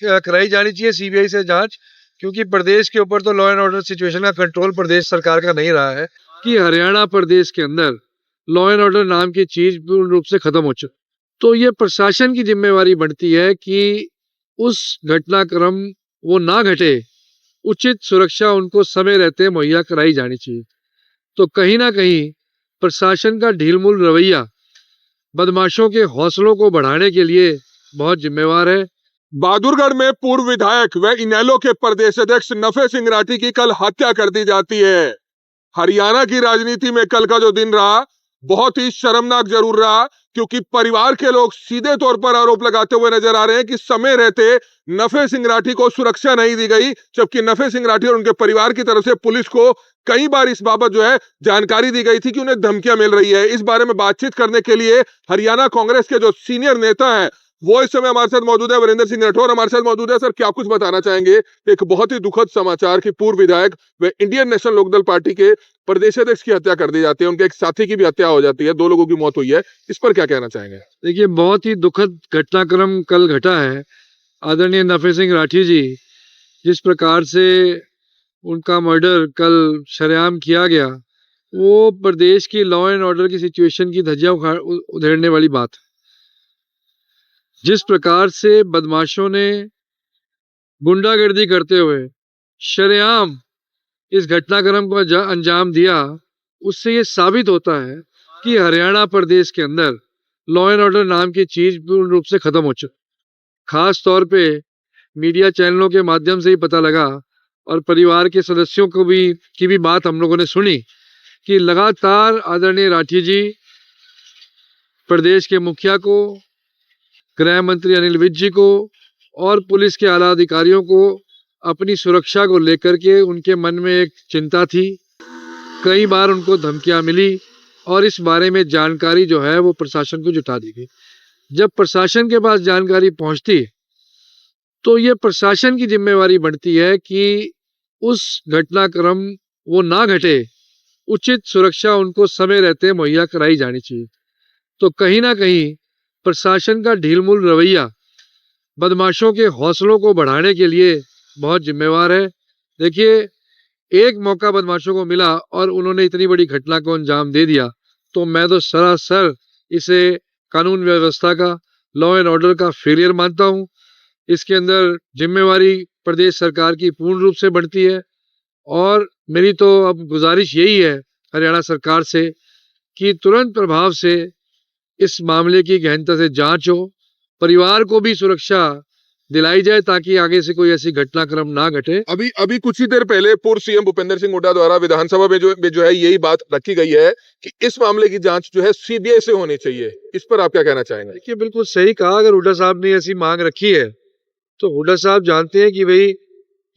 कराई जानी चाहिए सीबीआई से जांच, क्योंकि प्रदेश के ऊपर तो लॉ एंड ऑर्डर सिचुएशन का कंट्रोल प्रदेश सरकार का नहीं रहा है कि हरियाणा प्रदेश के अंदर लॉ एंड ऑर्डर नाम की चीज पूर्ण रूप से खत्म हो चुकी। तो ये प्रशासन की जिम्मेवारी बनती है कि उस घटनाक्रम वो ना घटे, उचित सुरक्षा उनको समय रहते मुहैया कराई जानी चाहिए। तो कहीं ना कहीं प्रशासन का ढीलमुल रवैया बदमाशों के हौसलों को बढ़ाने के लिए बहुत जिम्मेवार है। बहादुरगढ़ में पूर्व विधायक व इनेलो के प्रदेश अध्यक्ष नफे सिंह राठी की कल हत्या कर दी जाती है। हरियाणा की राजनीति में कल का जो दिन रहा बहुत ही शर्मनाक जरूर रहा, क्योंकि परिवार के लोग सीधे तौर पर आरोप लगाते हुए नजर आ रहे हैं कि समय रहते नफे सिंह राठी को सुरक्षा नहीं दी गई, जबकि नफे सिंह राठी और उनके परिवार की तरफ से पुलिस को कई बार इस बाबत जो है जानकारी दी गई थी कि उन्हें धमकियां मिल रही है। इस बारे में बातचीत करने के लिए हरियाणा कांग्रेस के जो सीनियर नेता हैं वो इस समय हमारे साथ मौजूद है। वीरेंद्र सिंह राठौर हमारे साथ मौजूद है। सर, क्या कुछ बताना चाहेंगे? एक बहुत ही दुखद समाचार कि पूर्व विधायक व इंडियन नेशनल लोकदल पार्टी के प्रदेश अध्यक्ष की हत्या कर दी जाती है, उनके एक साथी की भी हत्या हो जाती है, 2 लोगों की मौत हुई है, इस पर क्या कहना चाहेंगे? देखिए, बहुत ही दुखद घटनाक्रम कल घटा है। आदरणीय नफे सिंह राठी जी, जिस प्रकार से उनका मर्डर कल शरेआम किया गया, वो प्रदेश की लॉ एंड ऑर्डर की सिचुएशन की धज्जियां उधेड़ने वाली बात है। जिस प्रकार से बदमाशों ने गुंडागर्दी करते हुए शरेआम इस घटनाक्रम को अंजाम दिया, उससे ये साबित होता है कि हरियाणा प्रदेश के अंदर लॉ एंड ऑर्डर नाम की चीज पूर्ण रूप से खत्म हो चुकी। खास तौर पे मीडिया चैनलों के माध्यम से ही पता लगा और परिवार के सदस्यों को भी बात हम लोगों ने सुनी कि लगातार आदरणीय राठी जी प्रदेश के मुखिया को, गृह मंत्री अनिल विज जी को और पुलिस के आला अधिकारियों को अपनी सुरक्षा को लेकर के उनके मन में एक चिंता थी। कई बार उनको धमकियां मिली और इस बारे में जानकारी जो है वो प्रशासन को जुटा दी गई। जब प्रशासन के पास जानकारी पहुंचती तो ये प्रशासन की जिम्मेवारी बनती है कि उस घटनाक्रम वो ना घटे, उचित सुरक्षा उनको समय रहते मुहैया कराई जानी चाहिए। तो कहीं ना कहीं प्रशासन का ढीलमुल रवैया बदमाशों के हौसलों को बढ़ाने के लिए बहुत जिम्मेवार है। देखिए, एक मौका बदमाशों को मिला और उन्होंने इतनी बड़ी घटना को अंजाम दे दिया, तो मैं तो सरासर इसे कानून व्यवस्था का, लॉ एंड ऑर्डर का फेलियर मानता हूँ। इसके अंदर जिम्मेवारी प्रदेश सरकार की पूर्ण रूप से बढ़ती है और मेरी तो अब गुजारिश यही है हरियाणा सरकार से कि तुरंत प्रभाव से इस मामले की गहनता से जांच हो, परिवार को भी सुरक्षा दिलाई जाए ताकि आगे से कोई ऐसी घटनाक्रम ना घटे। अभी कुछ ही देर पहले पूर्व सीएम भूपेंद्र सिंह हुड्डा द्वारा विधानसभा में जो है यही बात रखी गई है कि इस मामले की जांच जो है सीबीआई से होनी चाहिए, इस पर आप क्या कहना चाहेंगे? देखिए, बिल्कुल सही कहा। अगर हुड्डा साहब ने ऐसी मांग रखी है तो हुड्डा साहब जानते हैं कि भाई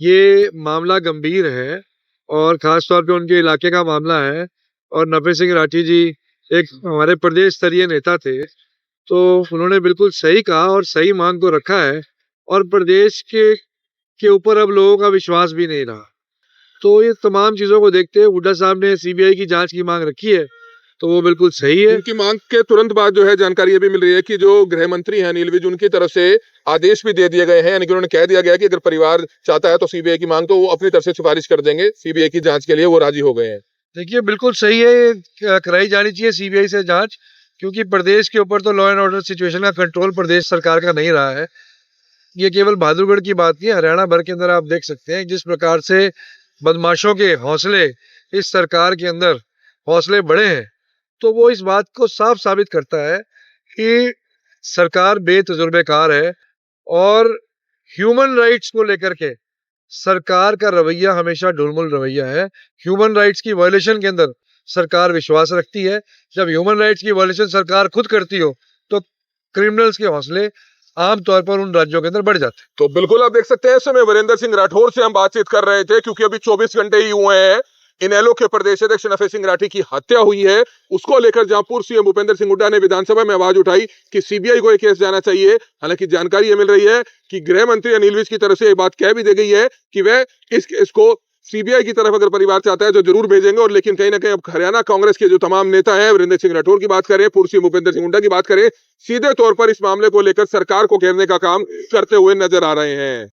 ये मामला गंभीर है और खास तौर पे उनके इलाके का मामला है और नफे सिंह राठी जी एक हमारे प्रदेश स्तरीय नेता थे, तो उन्होंने बिल्कुल सही कहा और सही मांग को रखा है और प्रदेश के ऊपर अब लोगों का विश्वास भी नहीं रहा। तो ये तमाम चीजों को देखते हुए हुड्डा साहब ने सीबीआई की जांच की मांग रखी है, तो वो बिल्कुल सही है। उनकी मांग के तुरंत बाद जो है जानकारी ये भी मिल रही है कि जो गृह मंत्री हैं अनिल विज, उनकी तरफ से आदेश भी दे दिए गए हैं, यानी कि उन्होंने कह दिया गया कि अगर परिवार चाहता है तो सीबीआई की मांग तो वो अपनी तरफ से सिफारिश कर देंगे, सीबीआई की जांच के लिए वो राजी हो गए हैं। देखिए, बिल्कुल सही है, कराई जानी चाहिए सीबीआई से जांच, क्योंकि प्रदेश के ऊपर तो लॉ एंड ऑर्डर सिचुएशन का कंट्रोल प्रदेश सरकार का नहीं रहा है। ये केवल बहादुरगढ़ की बात नहीं है, हरियाणा भर के अंदर आप देख सकते हैं जिस प्रकार से बदमाशों के हौसले इस सरकार के अंदर हौसले बढ़े हैं, तो वो इस बात को साफ साबित करता है कि सरकार बेतजुर्बेकार है और ह्यूमन राइट्स को लेकर के सरकार का रवैया हमेशा ढुलमुल रवैया है। ह्यूमन राइट्स की वायलेशन के अंदर सरकार विश्वास रखती है। जब ह्यूमन राइट्स की वायलेशन सरकार खुद करती हो तो क्रिमिनल्स के हौसले आमतौर पर उन राज्यों के अंदर बढ़ जाते हैं। तो बिल्कुल आप देख सकते हैं, इस समय वीरेंद्र सिंह राठौर से हम बातचीत कर रहे थे, क्योंकि अभी 24 घंटे ही हुए हैं इनेलो के प्रदेश अध्यक्ष नफे सिंह राठी की हत्या हुई है। उसको लेकर जहां पूर्व सीएम भूपेंद्र सिंह हुड्डा ने विधानसभा में आवाज उठाई कि सीबीआई को यह केस जाना चाहिए। हालांकि जानकारी यह मिल रही है कि गृह मंत्री अनिल विज की तरफ से यह बात कह भी दी गई है कि वह इस केस को सीबीआई की तरफ अगर परिवार चाहता है तो जरूर भेजेंगे। और लेकिन कहीं ना कहीं अब हरियाणा कांग्रेस के जो तमाम नेता हैं, वीरेंद्र सिंह राठौर की बात करें, पूर्व सीएम भूपेंद्र सिंह हुड्डा की बात करें, सीधे तौर पर इस मामले को लेकर सरकार को घेरने का काम करते हुए नजर आ रहे हैं।